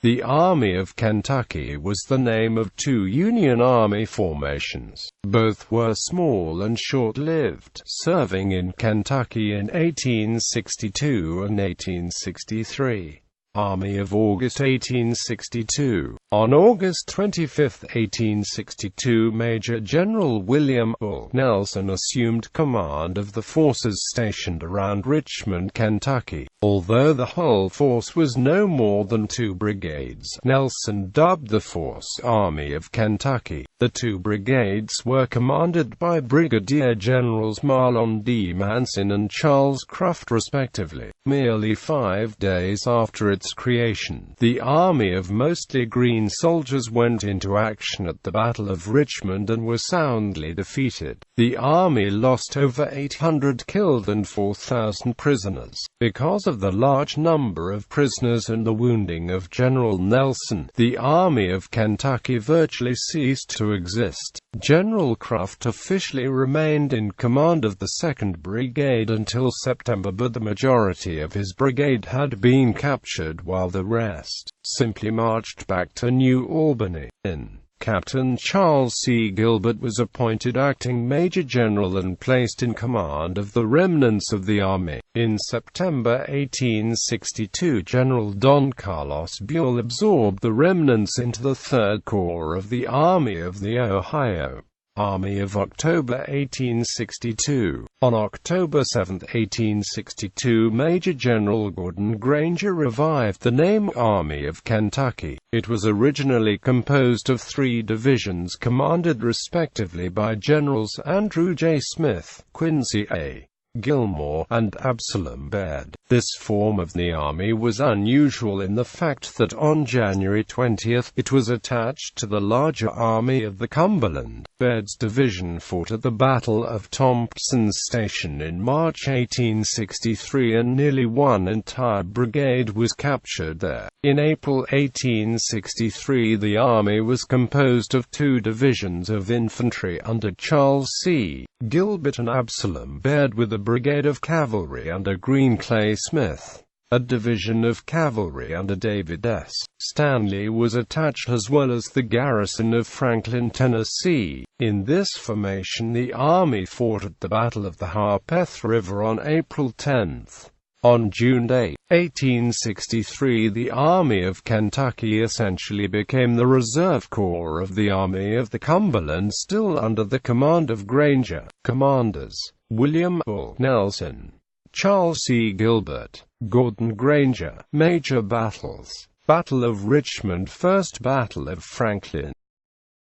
The Army of Kentucky was the name of two Union Army formations. Both were small and short-lived, serving in Kentucky in 1862 and 1863. Army of August 1862. On August 25, 1862, Major General William O. Nelson assumed command of the forces stationed around Richmond, Kentucky. Although the whole force was no more than 2 brigades, Nelson dubbed the force Army of Kentucky. The 2 brigades were commanded by Brigadier Generals Marlon D. Manson and Charles Cruft respectively. Merely 5 days after its creation, the army of mostly green soldiers went into action at the Battle of Richmond and were soundly defeated. The army lost over 800 killed and 4,000 prisoners. Because of the large number of prisoners and the wounding of General Nelson, the Army of Kentucky virtually ceased to exist. General Cruft officially remained in command of the 2nd Brigade until September, but the majority of his brigade had been captured while the rest simply marched back to New Albany. Captain Charles C. Gilbert was appointed acting Major General and placed in command of the remnants of the army. In September 1862, General Don Carlos Buell absorbed the remnants into the 3rd Corps of the Army of the Ohio. Army of October 1862. On October 7, 1862, Major General Gordon Granger revived the name Army of Kentucky. It was originally composed of 3 divisions commanded respectively by Generals Andrew J. Smith, Quincy A. Gilmore, and Absalom Baird. This form of the army was unusual in the fact that on January 20 it was attached to the larger Army of the Cumberland. Baird's division fought at the Battle of Thompson's Station in March 1863 and nearly one entire brigade was captured there. In April 1863 the army was composed of 2 divisions of infantry under Charles C. Gilbert and Absalom Baird with a brigade of cavalry under Green Clay Smith. A division of cavalry under David S. Stanley was attached, as well as the garrison of Franklin, Tennessee. In this formation the army fought at the Battle of the Harpeth River on April 10. On June 8, 1863, the Army of Kentucky essentially became the reserve corps of the Army of the Cumberland, still under the command of Granger. Commanders: William O. Nelson, Charles C. Gilbert, Gordon Granger. Major battles: Battle of Richmond, First Battle of Franklin,